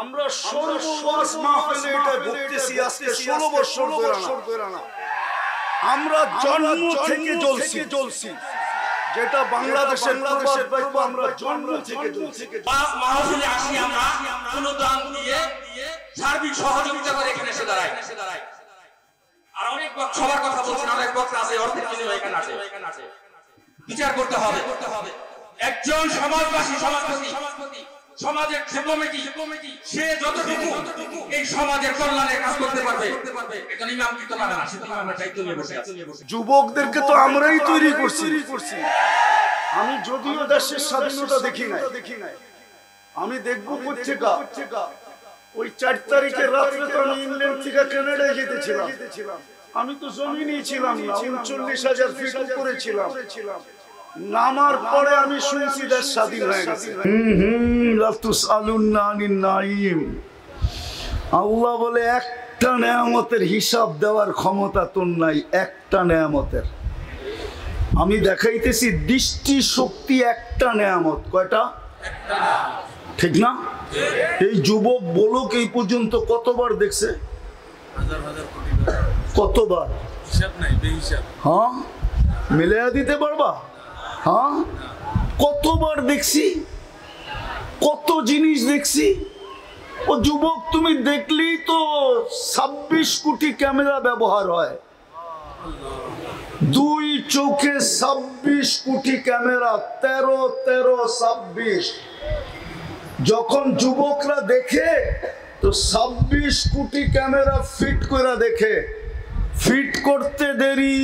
আমরা সর্বওয়াজ মাহফিলে এটা বলতেছি আজকে 16 বছর ধরে না। আমরা জন্ম থেকে জ্বলছি, যেটা বাংলাদেশের পাইবো আমরা জন্ম থেকে জ্বলছি। মাহফিলে আসি আমরা অনুদান দিয়ে সার্বিক সহযোগিতা করে এখানে এসে দাঁড়াই। আর অনেক সবার কথা বলছেন, অনেক বক্তা আছে অর্থের বিনিময়ে এখানে আছে। বিচার করতে হবে। একজন সমাজবাসী সমাজপতি সমাজের যে কমিটি সে যতটুকু এই সমাজের কল্যাণে কাজ করতে পারবে একজন ইমাম কিন্তু পারে না, সেটা আমরা দায়িত্ব নিয়ে বসে আছি। যুবকদেরকে তো আমরাই তৈরি করছি। আমি যদিও দেশের স্বাধীনতা দেখি নাই, আমি দেখবো পত্রিকা ওই 4 তারিখের রাত্রে তো আমি ইংল্যান্ড থেকে কানাডায় যেতেছিলাম। আমি তো জমিনেই ছিলাম না, 39,000 ফিট উপরে ছিলাম। নামার পরে আমি শুনছি দেশ স্বাধীন হয়ে গেছে। আল্লাহ বলে একটা নেয়ামতের হিসাব দেওয়ার ক্ষমতা তোর নাই, একটা নেয়ামতের। আমি দেখাইতেছি দৃষ্টি শক্তি একটা নেয়ামত। কয়টা? ঠিক না? এই যুবক বলুক এই পর্যন্ত কতবার দেখছে? কতবার? হ্যাঁ, মিলাইয়া দিতে পারবা? হ্যাঁ, কতবার দেখছি, কত জিনিস দেখছি। ও যুবক, তুমি দেখলেই তো 26 কোটি ক্যামেরা ব্যবহার হয়। 2 চোখে 26 কোটি ক্যামেরা, 13 যখন যুবকরা দেখে তো 26 কোটি ক্যামেরা ফিট করে দেখে। ফিট করতে দেরি,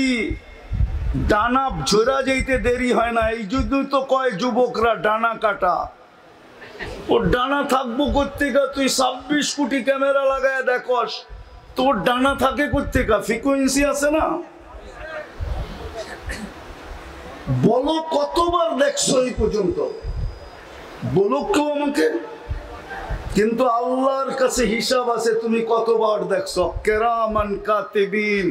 ডানা ঝরা যাইতে দেরি হয় না। এই জন্যই তো কয় যুবকরা ডানা কাটা। ও ডানা থাকবো কোত্থেকা? তুই 26 কোটি ক্যামেরা লাগায় দেখস, তোর ডানা থাকে কোত্থেকা? ফ্রিকোয়েন্সি আছে না? বলো কতবার দেখছো এই পর্যন্ত? বলো কেউ আমাকে। কিন্তু আল্লাহর কাছে হিসাব আছে তুমি কতবার দেখছো। কিরামান কাতিবিন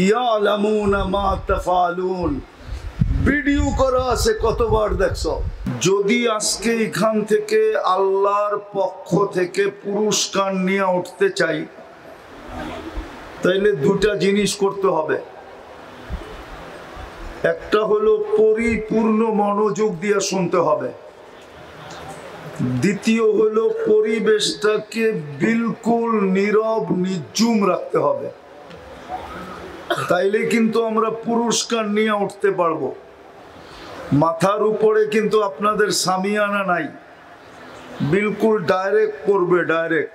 ইয়ালামুনা মা তাফআলুন, ভিডিও করা আছে কতবার দেখছো। যদি আজকে এখান থেকে আল্লাহর পক্ষ থেকে পুরস্কার নিয়ে উঠতে চাই, তাইলে 2টা জিনিস করতে হবে। একটা হলো পরিপূর্ণ মনোযোগ দিয়ে শুনতে হবে, দ্বিতীয় হলো পরিবেশটাকে বিলকুল নীরব নিঝুম রাখতে হবে। তাইলে কিন্তু আমরা পুরস্কার নিয়ে উঠতে পারবো। মাথার উপরে কিন্তু আপনাদের সামিয়ানা নাই, বিলকুল ডাইরেক্ট করবে, ডাইরেক্ট।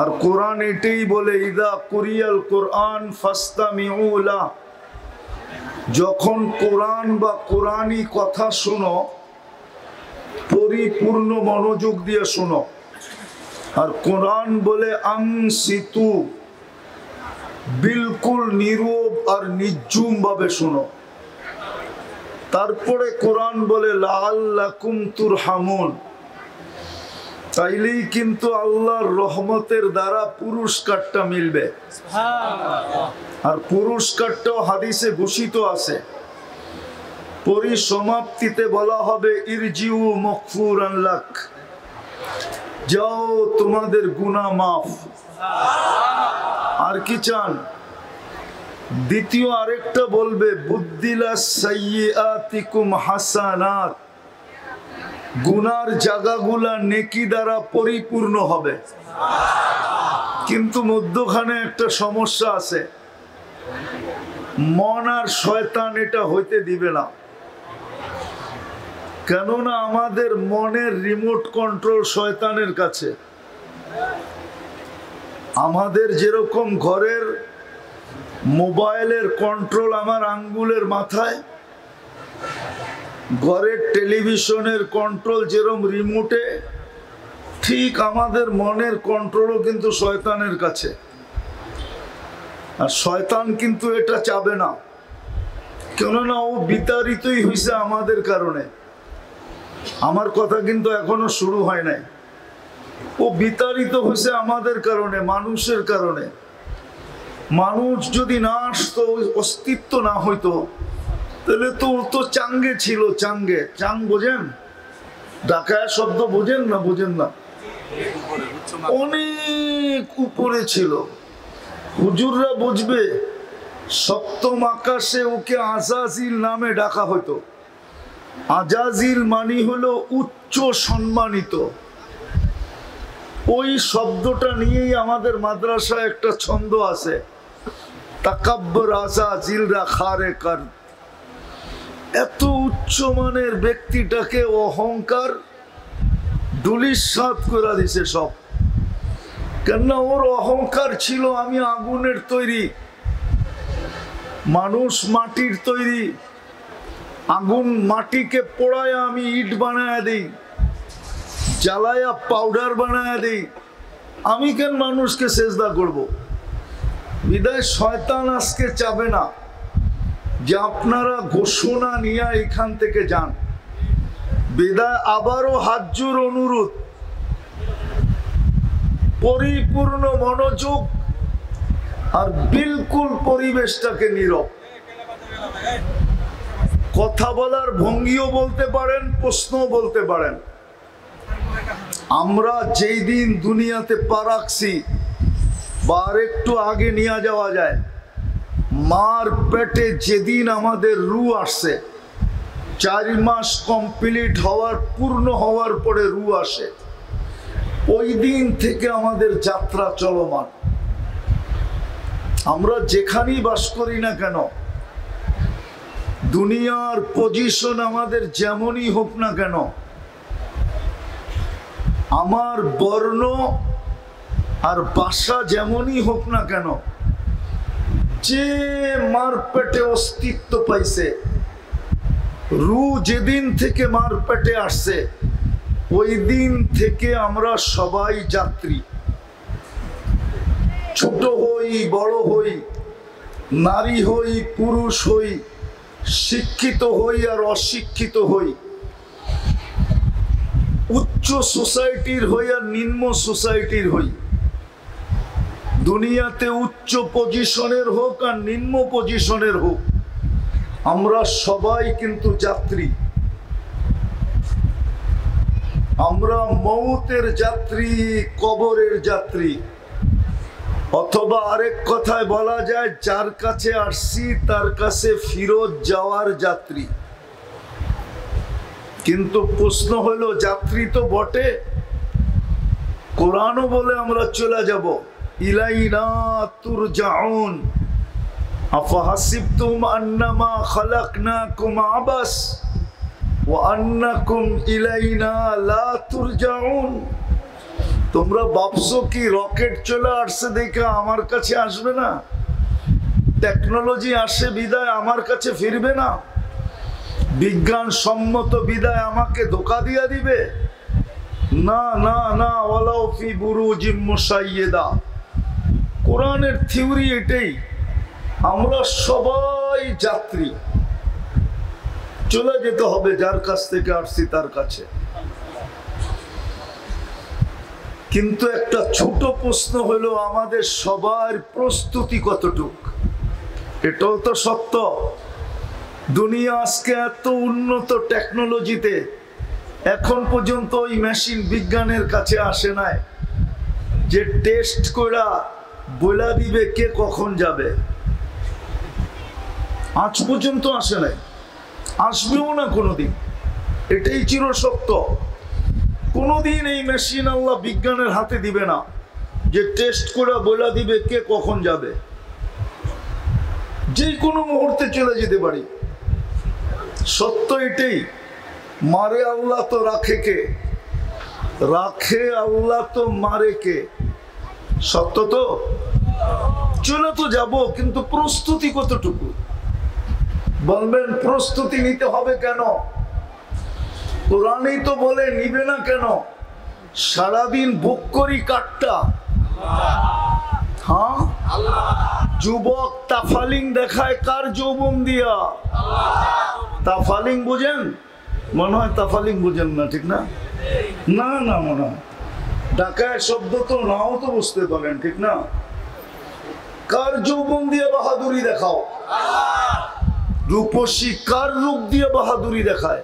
আর কোরআন এটাই বলে, ইদা কুরিয়াল কোরআন ফাস্তামিউ লাহু, যখন কোরআন বা কোরআনী কথা শোনো পরিপূর্ণ মনোযোগ দিয়ে শোনো। আর কোরআন বলে আনসিতু, বিলকুল নীরব আর নিঝুম ভাবে শোনো। তারপরে কোরআন বলে লাআল্লাকুম তুরহামুন, তাইলেই কিন্তু আল্লাহর রহমতের দ্বারা পুরস্কারটা মিলবে। আর পুরস্কারটাও হাদিসে ঘোষিত আছে। পরিসমাপ্তিতে বলা হবে ইরজিউ মাগফুরান লাক, যাও তোমাদের গুনাহ মাফ। আর কি চান? দ্বিতীয় আরেকটা বলবে বুদ্দিলা সাইয়্যাতিকুম হাসানাত, গুনার জায়গাগুলা নেকি দ্বারা পরিপূর্ণ হবে। কিন্তু মধ্যখানে একটা সমস্যা আছে, মন আর শয়তান এটা হইতে দিবে না। কেননা আমাদের মনের রিমোট কন্ট্রোল শয়তানের কাছে। আমাদের যেরকম ঘরের মোবাইলের কন্ট্রোল আমার আঙ্গুলের মাথায়, ঘরের টেলিভিশনের কন্ট্রোল যেরকম রিমোটে, ঠিক আমাদের মনের কন্ট্রোলও কিন্তু শয়তানের কাছে। আর শয়তান কিন্তু এটা চাবে না, কেননা ও বিতাড়িতই হয়েছে আমাদের কারণে। আমার কথা কিন্তু এখনো শুরু হয় নাই। ও বিতাড়িত হয়েছে আমাদের কারণে, মানুষের কারণে। মানুষ যদি না আসতো, অস্তিত্ব না হইতো, তাহলে তো ও তো চাঙ্গে ছিল। চাঙ্গে, চাং বোঝেন? ডাকায়া শব্দ বোঝেন না? বোঝেন না? অনেক উপরে ছিল। হুজুররা বুঝবে, সপ্তম আকাশে ওকে আজাজিল নামে ডাকা হতো। আজাজিল মানি হলো উচ্চ সম্মানিত। ওই শব্দটা নিয়েই আমাদের মাদ্রাসায় একটা ছন্দ আছে, তাকাব্বর আজাজিলরা খারে কার। এত উচ্চমানের ব্যক্তিটাকে অহংকার ধূলিসাৎ করে দিছে সব। কেননা ওর অহংকার ছিল আমি আগুনের তৈরি, মানুষ মাটির তৈরি। আগুন মাটিকে পোড়ায় আমি ইট বানায় দিই, জ্বালায়া পাউডার বানায় দিই। আমি কেন মানুষকে সেজদা করব? বিদায় শয়তান আজকে চাবে না যে আপনারা ঘোষণা নিয়ে এখান থেকে যান। বিদায় আবারও হাজ্জুর অনুরোধ, পরিপূর্ণ মনোযোগ আর বিলকুল পরিবেশটাকে নীরব। কথা বলার ভঙ্গিও বলতে পারেন, প্রশ্নও বলতে পারেন। আমরা যেই দিন দুনিয়াতে পা রাখছি বা আর একটু আগে নিয়ে যাওয়া যায়, মার পেটে যেদিন আমাদের রু আসছে, 4 মাস কমপ্লিট হওয়ার, পূর্ণ হওয়ার পরে রু আসে, ওই দিন থেকে আমাদের যাত্রা চলমান। আমরা যেখানেই বাস করি না কেন, দুনিয়ার পজিশন আমাদের যেমনই হোক না কেন, আমার বর্ণ আর বাসা যেমনই হোক না কেন, যে মার পেটে অস্তিত্ব পাইছে, রু যেদিন থেকে মার পেটে আসছে, ওই দিন থেকে আমরা সবাই যাত্রী। ছোট হই, বড় হই, নারী হই, পুরুষ হই, শিক্ষিত হই আর অশিক্ষিত হই, উচ্চ সোসাইটির হই আর নিম্ন সোসাইটির হই, দুনিয়াতে উচ্চ পজিশনের হোক আর নিম্ন পজিশনের হোক, আমরা সবাই কিন্তু যাত্রী। আমরা মৌতের যাত্রী, কবরের যাত্রী, অথবা আরেক কথায় বলা যায় যার কাছে আসছি তার কাছে ফিরত যাওয়ার যাত্রী। কিন্তু প্রশ্ন হলো, যাত্রী তো বটে, কোরআনও বলে আমরা চলে যাব, ইলাইনা তুরজাউন আফাহাসিবতুম আন্নামা খালাকনাকুম আবাস ওয়া আন্নাকুম ইলাইনা লা তুরজাউন। তোমরা ভাবছো কি রকেট চলে আসছে দেখে আমার কাছে আসবে না? টেকনোলজি আসে বিদায় আমার কাছে ফিরবে না? বিজ্ঞান সম্মত বিদায় আমাকে ধোঁকা দিয়া দিবে? না না না, ওয়ালাউ ফি বুরুজিম মুশাইয়্যিদা। কোরআনের থিওরি এটাই, আমরা সবাই যাত্রী, চলে যেতে হবে যার কাছ থেকে আসছি তার কাছে। কিন্তু একটা ছোট প্রশ্ন হলো, আমাদের সবার প্রস্তুতি কতটুক? এটাও তো সত্য, দুনিয়া আজকে এত উন্নত টেকনোলজিতে, এখন পর্যন্ত ওই মেশিন বিজ্ঞানের কাছে আসে নাই যে টেস্ট করা বলে দিবে কে কখন যাবে। আজ পর্যন্ত আসে নাই, আসবেও না কোনোদিন। এটাই চিরসত্য। কোনোদিন এই মেশিন আল্লাহ বিজ্ঞানের হাতে দিবে না যে টেস্ট করে বলে দিবে কে কখন যাবে। যে কোনো মুহূর্তে চলে যেতে পারি। সত্য এটাই, মারে আল্লাহ তো রাখে কে? রাখে আল্লাহ তো মারে কে? সত্য তো। চলে তো যাব, কিন্তু প্রস্তুতি কতটুকু? বলবেন প্রস্তুতি নিতে হবে কেন? কোরআনই তো বলে নিবে না কেন? সারাদিন ভোগ করি কাটটা। হ্যাঁ, যুবক তাফালিং দেখায় কার যৌবন দিয়া? তাফালিং বুঝেন? মনে হয় তাফালিং বুঝেন না, ঠিক না? না না, মনে হয় ঢাকায় শব্দ তো নাও তো বুঝতে পারেন, ঠিক না? কার যৌবন দিয়ে বাহাদুরি দেখাও? রূপসী কার রূপ দিয়ে বাহাদুরি দেখায়?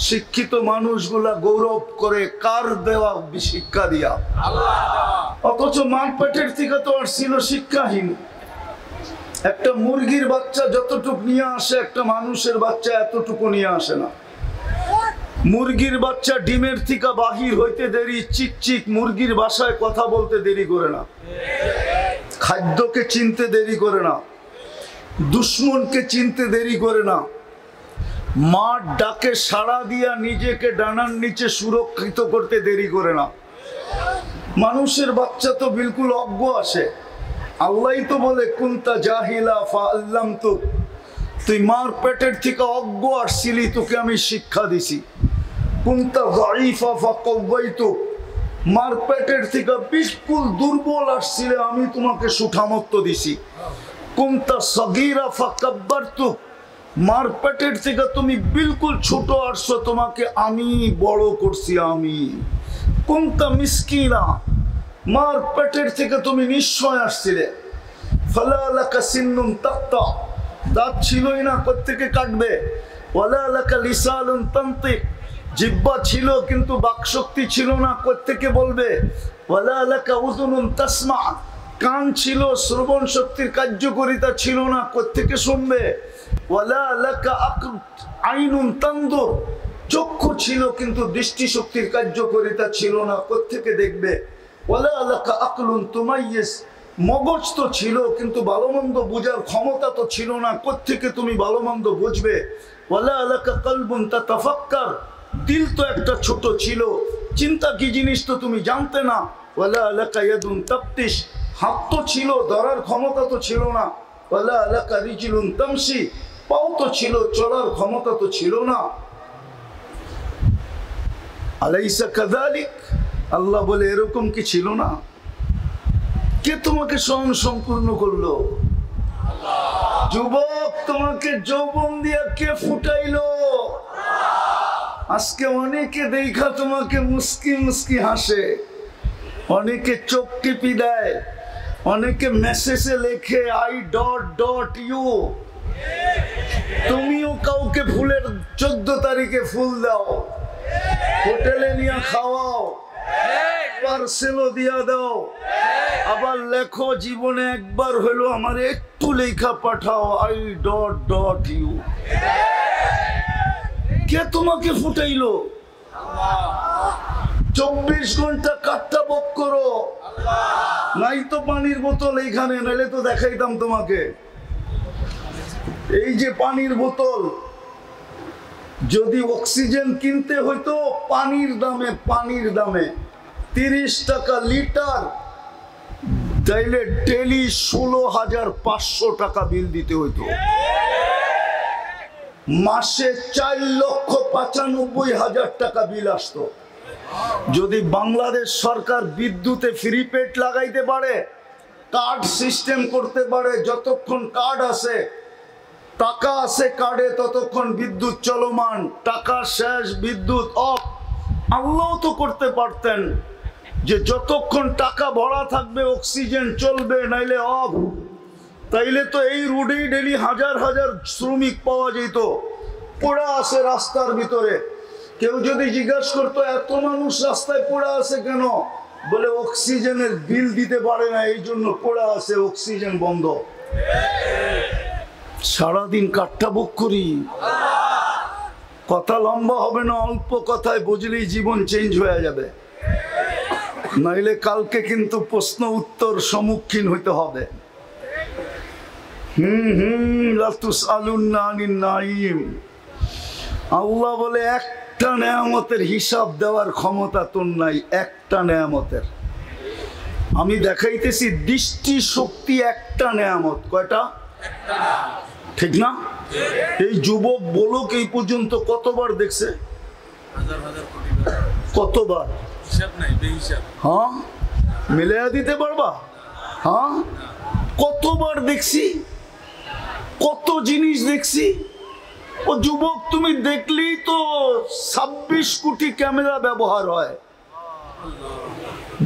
শিক্ষিত মানুষগুলা গৌরব করে কার দেওয়া শিক্ষা দিয়া? অথচ মার পেটের থেকে তো আর ছিল শিক্ষাহীন। একটা মুরগির বাচ্চা যতটুকু নিয়ে আসে একটা মানুষের বাচ্চা এতটুকু নিয়ে আসে না। মুরগির বাচ্চা ডিমের থেকে বাহির হইতে দেরি, চিকচিক মুরগির ভাষায় কথা বলতে দেরি করে না, খাদ্যকে চিনতে দেরি করে না, দুশ্মনকে চিনতে দেরি করে না, মার ডাকে সাড়া দিয়া নিজেকে ডানার নিচে সুরক্ষিত করতে দেরি করে না। মানুষের বাচ্চা তো বিলকুল অজ্ঞ আসে। আল্লাহই তো বলে কুনতা জাহিলা ফাআল্লামতুক, তুই মার পেটের থেকে অজ্ঞ আসছিলি, তোকে আমি শিক্ষা দিছি। কুনতা যায়ীফা ফাকাওয়াইতুক, মার পেটের থেকে বিলকুল দুর্বল আসছিলে, আমি তোমাকে সুঠামত্ব দিছি। কুনতা সগীরা ফাকাব্বারতুক, মার পেটের থেকে তুমি বিলকুল ছোট আসছো, তোমাকে আমি বড় করছি আমি। কুনতা মিসকিনা, মার পেটের থেকে তুমি নিশ্চয় আসছিলে। ফালা লাকা সিন্নুন তাক্তা, দাঁত ছিলই না, কোত্থেকে কাটবে। ওয়ালা লাকা লিসানুন তানতিক, জিহ্বা ছিল কিন্তু বাকশক্তি ছিল না, কোত্থেকে বলবে। ওয়ালা লাকা উযুনুন তাসমা, কান ছিল শ্রবণ শক্তির কার্যকারিতা ছিল না, কোত্থেকে শুনবে। ওয়ালা লাকা আইনুন তানদুর, চক্ষু ছিল কিন্তু দৃষ্টিশক্তির কার্যকারিতা ছিল না, কোত্থেকে দেখবে। ওয়ালা লাকা আকলুন তুমাইয়িজ, মগজ তো ছিল কিন্তু ভালো মন্দ বোঝার ক্ষমতা তো ছিল না, কোত্থেকে তুমি ভালো মন্দ বুঝবে। ওয়ালা লাকা কলবুন তাতাফাক্কার, দিল তো একটা ছোট ছিল, চিন্তা কি জিনিস তো তুমি জানতে না। ওয়ালা লাকা ইয়াদুন তাফতিশ, হাত তো ছিল, ধরার ক্ষমতা তো ছিল না। ওয়ালা লাকা রিজলুন তামশি, পাও তো ছিল, চলার ক্ষমতা তো ছিল না। আলাইসা কাযালিক, আল্লাহ বলে এরকম কি ছিল না? কে তোমাকে স্বয়ং সম্পূর্ণ করলো? যুবক, তোমাকে যৌবন দিয়া কে ফুটাইলো? আজকে অনেকে দেখা তোমাকে মুস্কি মুস্কি হাসে, অনেকে চোখ টিপি দেয়, অনেকে মেসেজে লেখে I.U। তুমিও কাউকে ফুলের 14 তারিখে ফুল দাও, হোটেলে নিয়ে খাওয়াও, পার্সেলও দিয়া দাও, আবার লেখো জীবনে একবার হলো আমার একটু লেখা পাঠাও I.U। কে তোমাকে ফুটাইলো? 24 ঘন্টা কাটটা বক করো, নাই তো পানির বোতল এইখানে, নাইলে তো দেখাইতাম তোমাকে। এই যে পানির বোতল, যদি অক্সিজেন কিনতে হইতো পানির দামে 30 টাকা লিটার, তাইলে ডেলি 16,500 টাকা বিল দিতে হইতো। মাসে 4,95,000 টাকা বিল আসতো। যদি বাংলাদেশ সরকার বিদ্যুতে ফ্রি পেড লাগাইতে পারে, কার্ড সিস্টেম করতে পারে, যতক্ষণ কার্ড আছে, টাকা আছে কার্ডে, ততক্ষণ বিদ্যুৎ চলমান, টাকা শেষ বিদ্যুৎ অফ। আল্লাহ তো করতে পারতেন যে যতক্ষণ টাকা ভরা থাকবে অক্সিজেন চলবে, নাইলে অফ। তাইলে তো এই রোডেই ডেলি হাজার হাজার শ্রমিক পাওয়া যেত, পড়া আছে রাস্তার ভিতরে। কেউ যদি জিজ্ঞাসা করতো এত মানুষ রাস্তায় পড়া আছে কেন, বলে অক্সিজেনের বিল দিতে পারে না, এই জন্য পড়া আছে, অক্সিজেন বন্ধ। সারাদিন কাঠটা বুক করি, কথা লম্বা হবে না, অল্প কথায় বুঝলেই জীবন চেঞ্জ হয়ে যাবে, নাইলে কালকে কিন্তু প্রশ্ন উত্তর সম্মুখীন হইতে হবে। আল্লাহ বলে একটা নেয়ামতের হিসাব দেওয়ার ক্ষমতা তোর নাই, একটা নেয়ামতের। আমি দেখাইতেছি দৃষ্টি শক্তি একটা নেয়ামত। কয়টা? ঠিক না? এই যুবক বলুক এই পর্যন্ত কতবার দেখছে? কতবার? হ্যাঁ, মিলাইয়া দিতে পারবা? হ্যাঁ, কতবার দেখছি, কত জিনিস দেখছি। ও যুবক, তুমি দেখলেই তো 26 কোটি ক্যামেরা ব্যবহার হয়,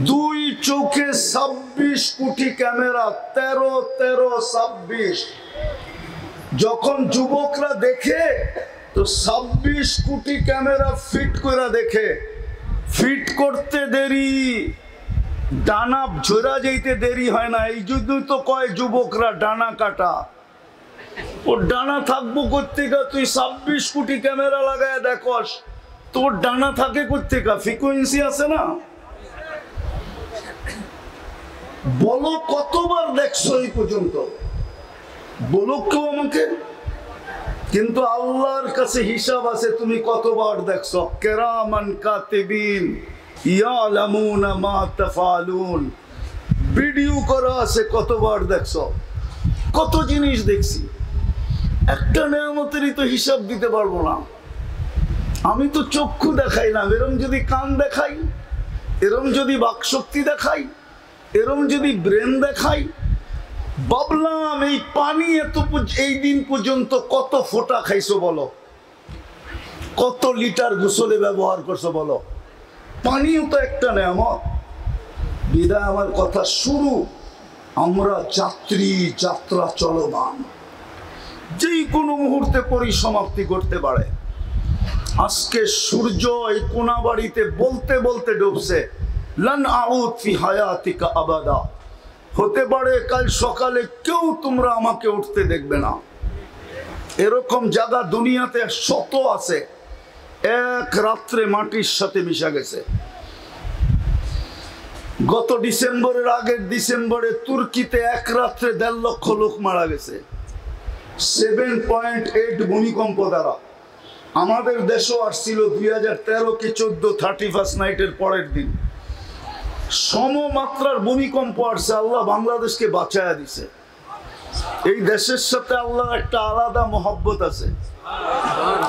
2 চোখে 26 কোটি ক্যামেরা, 13 26 যখন যুবকরা দেখে তো 26 কোটি ক্যামেরা ফিট করে দেখে, ফিট করতে দেরি, ডানা ঝরা যেতে দেরি হয় না। এই জন্যই তো কয় যুবকরা ডানা কাটা। ওর ডানা থাকবো কোত্থেকা? তুই 26 কোটি ক্যামেরা লাগায় দেখস, তোর ডানা থাকে কোত্থেকা? ফ্রিকোয়েন্সি আছে না? বলো কতবার দেখছো এই পর্যন্ত? বলো কেউ আমাকে। কিন্তু আল্লাহর কাছে হিসাব আছে তুমি কতবার দেখছো। কিরামান কাতিবিন ইয়ালামুনা মা তাফআলুন, ভিডিও করা আছে কতবার দেখছো। কত জিনিস দেখছি, একটা নেয়ামতেরই তো হিসাব দিতে পারবো না। আমি তো চক্ষু দেখাইলাম, এরম যদি কান দেখাই, এরম যদি বাকশক্তি দেখাই, এরম যদি ব্রেন দেখাই, ভাবলাম এই পানি এই দিন পর্যন্ত কত ফোঁটা খাইছো বলো, কত লিটার গোসলে ব্যবহার করছো বলো। পানিও তো একটা নেয়ামত। বিদায় আমার কথা শুরু, আমরা যাত্রী, যাত্রা চলমান, যেই কোনো মুহূর্তে পরিসমাপ্তি করতে পারে। আজকে সূর্য এই কোনাবাড়িতে বলতে বলতে ডুবছে, লান আউদ ফি হায়াতিকা আবাদা, হতে পারে কাল সকালে কেউ তোমরা আমাকে উঠতে দেখবে না। এরকম জায়গা দুনিয়াতে শত আছে, এক রাত্রে মাটির সাথে মিশা গেছে। গত ডিসেম্বরের আগের ডিসেম্বরে তুর্কিতে এক রাত্রে 1.5 লক্ষ লোক মারা গেছে 7.8 ভূমিকম্প দ্বারা। আমাদের দেশও আসছিল 2013 কি 14 31 নাইটের পরের দিন সমমাত্রার ভূমিকম্প আসছে। আল্লাহ বাংলাদেশকে বাঁচায়া দিছে। এই দেশের সাথে আল্লাহ একটা আলাদা মহব্বত আছে।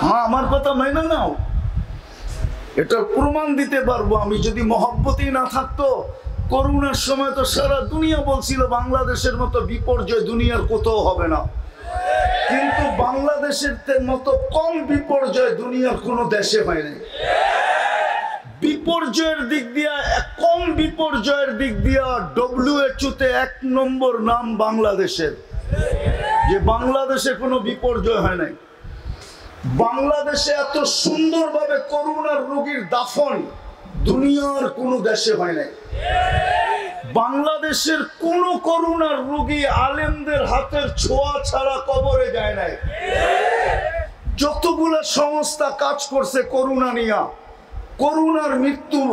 হ্যাঁ, আমার কথা মেনে নাও, এটার প্রমাণ দিতে পারবো আমি। যদি মহব্বতই না থাকতো, করোনার সময় তো সারা দুনিয়া বলছিল বাংলাদেশের মতো বিপর্যয় দুনিয়ার কোথাও হবে না, কিন্তু বাংলাদেশের মতো কম বিপর্যয় দুনিয়ার কোনো দেশে হয় নাই। বিপর্যয়ের দিক দিয়া, কম বিপর্যয়ের দিক দিয়া WHO তে 1 নম্বর নাম বাংলাদেশের, যে বাংলাদেশে কোনো বিপর্যয় হয় নাই। বাংলাদেশে এত সুন্দরভাবে করোনার রোগীর দাফন দুনিয়ার কোনো দেশে হয় নাই। বাংলাদেশের কোন করোনার রোগী আলেমদের হাতের ছোঁয়া ছাড়া কবরে যায় নাই। যতগুলা সংস্থা কাজ করছে করোনা নিয়া, করোনার মৃত্যু,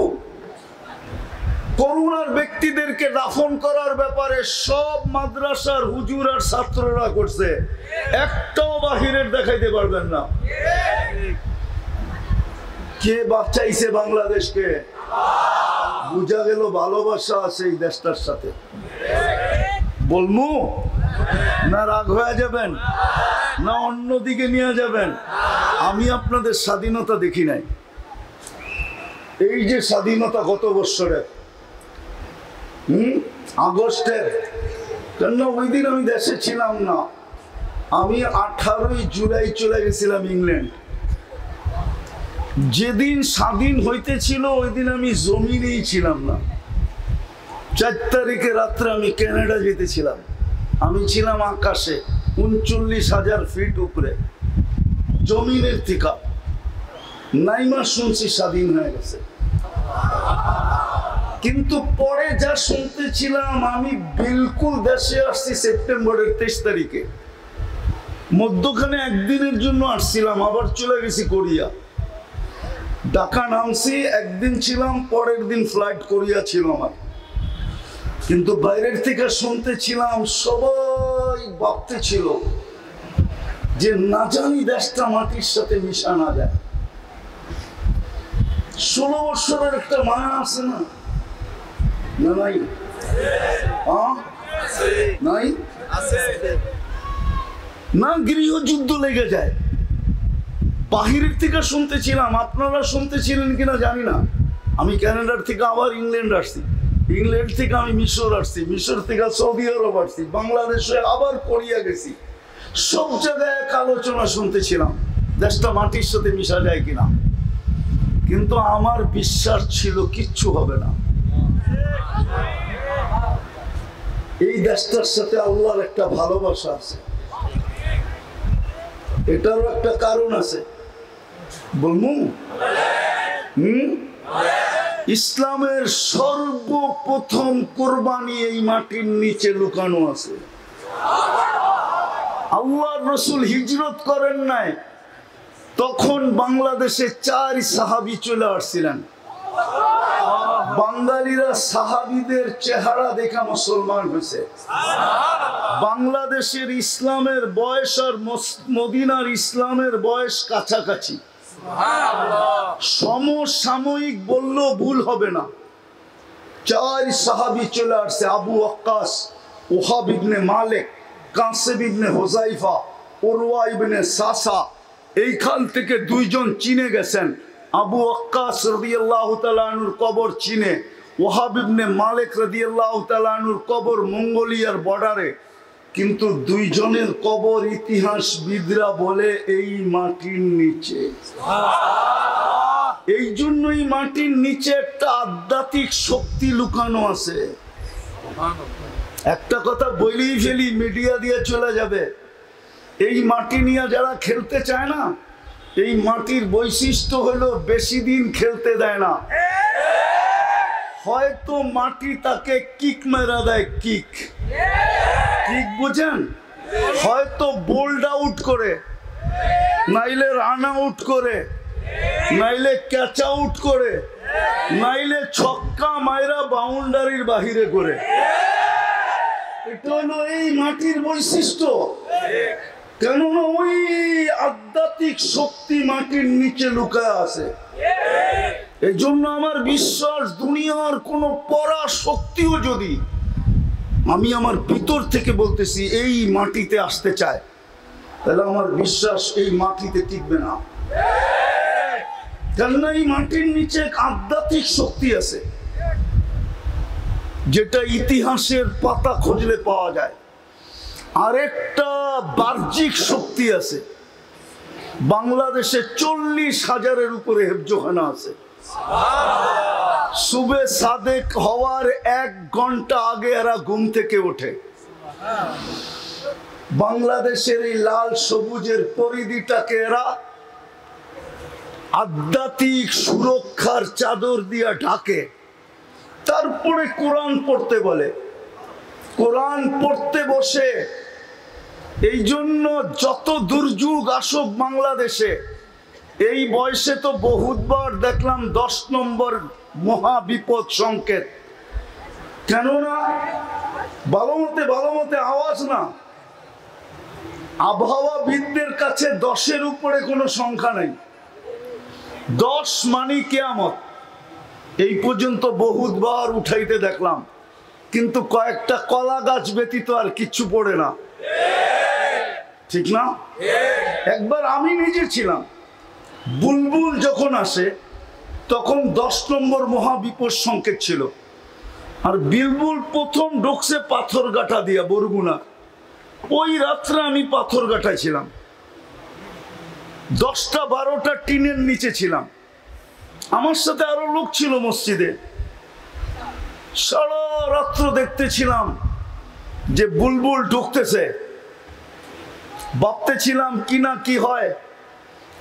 করোনার ব্যক্তিদেরকে দাফন করার ব্যাপারে সব মাদ্রাসার হুজুর আর ছাত্ররা করছে, একটাও বাহিরের দেখাইতে পারবেন না। কে বাঁচাইছে বাংলাদেশকে? বুঝা গেল ভালোবাসা আছে এই দেশটার সাথে। বলমু না রাগ হয়ে যাবেন, না অন্যদিকে নিয়ে যাবেন? আমি আপনাদের স্বাধীনতা দেখি নাই। এই যে স্বাধীনতা গত বৎসরের আগস্টের, কেন ওই দিন আমি দেশে ছিলাম না। আমি 18 জুলাই চলে গেছিলাম ইংল্যান্ড। যেদিন স্বাধীন হইতেছিল ওই দিন আমি জমিনেই ছিলাম না। 4 তারিখে রাত্রে আমি কানাডা যেতেছিলাম। আমি ছিলাম আকাশে 39,000 ফিট উপরে, জমিনের থেকে। নাইমা শুনছি স্বাধীন হয়ে গেছে, কিন্তু পরে যা শুনতেছিলাম, আমি বিলকুল দেশে আসছি সেপ্টেম্বরের 23 তারিখে। মধ্যখানে একদিনের জন্য আসছিলাম, আবার চলে গেছি কোরিয়া। ঢাকা নামছি, একদিন ছিলাম, পরের দিন ফ্লাইট কোরিয়া ছিল আমার। কিন্তু বাইরের থেকে শুনতেছিলাম, সবাই ভাবতে ছিল যে না জানি দেশটা মাটির সাথে মিশা না যায়। 16 বছরের একটা মায়া আছে না? নাই? নাই না, গৃহযুদ্ধ লেগে যায়। বাহিরের থেকে শুনতেছিলাম, আপনারা শুনতেছিলেন কিনা জানি না। আমি কানাডার থেকে আবার ইংল্যান্ড আসছি, ইংল্যান্ড থেকে আমি মিশর আসছি, মিশর থেকে সৌদি আরব আসছি, বাংলাদেশে আবার কোরিয়া গেছি। সব জায়গায় এক আলোচনা শুনতেছিলাম, দেশটা মাটির সাথে মিশা যায় কিনা। কিন্তু আমার বিশ্বাস ছিল কিচ্ছু হবে না। এই দেশটার সাথে আল্লাহর একটা ভালোবাসা আছে। এটারও একটা কারণ আছে, বলবো? ইসলামের সর্বপ্রথম কোরবানি এই মাটির নিচে লুকানো আছে। আল্লাহর রাসূল হিজরত করেন নাই, তখন বাংলাদেশে 4 সাহাবী চলে আসছিলেন। বাঙালিরা সাহাবীদের চেহারা দেখা মুসলমান হয়েছে। বাংলাদেশের ইসলামের বয়স আর মদিনার ইসলামের বয়স কাছাকাছি, সমসাময়িক বললেও ভুল হবে না। 4 সাহাবী চলে আসছে, আবু ওয়াক্কাস, ওহাব ইবনে মালিক, কাসেম ইবনে হুযাইফা, উরওয়া ইবনে সাসা। এইখান থেকে 2 জন চিনে গেছেন। আবু ওয়াক্কাস রাদিয়াল্লাহু তাআলা আনহুর কবর চীনে, ওহাব ইবনে মালিক রাদিয়াল্লাহু তাআলা আনহুর কবর মঙ্গোলিয়ার বর্ডারে। কিন্তু 2 জনের কবর ইতিহাসবিদরা বলে এই মাটির নিচে। এই জন্যই মাটির নিচে একটা আধ্যাত্মিক শক্তি লুকানো আছে। একটা কথা বলেই ফেলি, মিডিয়া দিয়ে চলে যাবে। এই মাটি নিয়ে যারা খেলতে চায় না, এই মাটির বৈশিষ্ট্য হলো বেশি দিন খেলতে দেয় না। হয়তো মাটি তাকে কিক মেরা দেয়, কিক বুঝেন? হয়তো বোল্ড আউট করে, নাইলে রান আউট করে, নাইলে ক্যাচ আউট করে, নাইলে ছক্কা মাইরা বাউন্ডারির বাহিরে করে। এটা হলো এই মাটির বৈশিষ্ট্য। কেননা ওই আধ্যাত্মিক শক্তি মাটির নিচে লুকায় আছে। এই জন্য আমার বিশ্বাস, দুনিয়ার কোন পরা শক্তিও যদি আমি আমার ভিতর থেকে বলতেছি এই মাটিতে আসতে চায়, তাহলে আমার বিশ্বাস এই মাটিতে টিকবে না। কেননা এই মাটির নিচে এক আধ্যাত্মিক শক্তি আছে, যেটা ইতিহাসের পাতা খুঁজলে পাওয়া যায়। আরেকটা বাহ্যিক শক্তি আছে। বাংলাদেশে 40,000-এর উপরে হেফজোখানা আছে। সুবে সাদেক হওয়ার 1 ঘন্টা আগে এরা ঘুম থেকে ওঠে। বাংলাদেশের এই লাল সবুজের পরিধিটাকে এরা আধ্যাত্মিক সুরক্ষার চাদর দিয়া ঢাকে। তারপরে কোরআন পড়তে বলে, কোরআন পড়তে বসে। এই জন্য যত দুর্যোগ আসুক বাংলাদেশে, এই বয়সে তো বহুতবার দেখলাম 10 নম্বর মহা বিপদ সংকেত। কেননা ভালো মতে আওয়াজ না, আবহাওয়াবিদদের কাছে 10-এর উপরে কোনো সংখ্যা নেই। 10 মানে কিয়ামত। এই পর্যন্ত বহুতবার উঠাইতে দেখলাম, কিন্তু কয়েকটা কলা গাছ ব্যতীত আর কিচ্ছু পড়ে না, ঠিক না? একবার আমি নিজে ছিলাম, বুলবুল যখন আসে তখন 10 নম্বর মহাবিপদ সংকেত ছিল। আর বুলবুল প্রথম ঢুকছে পাথরঘাটা দিয়া, বরগুনা। ওই রাত্রে আমি পাথরঘাটায় ছিলাম, 10টা-12টা টিনের নিচে ছিলাম। আমার সাথে আরো লোক ছিল মসজিদে। সারা রাত্র দেখতেছিলাম যে বুলবুল ঢুকতেছে, ভাবতেছিলাম কি না কি হয়।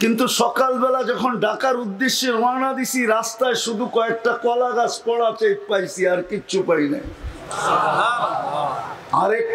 কিন্তু সকালবেলা যখন ঢাকার উদ্দেশ্যে রওনা দিছি, রাস্তায় শুধু কয়েকটা কলা গাছ পড়া পাইছি, আর কিচ্ছু পাই নাই। আরেকটা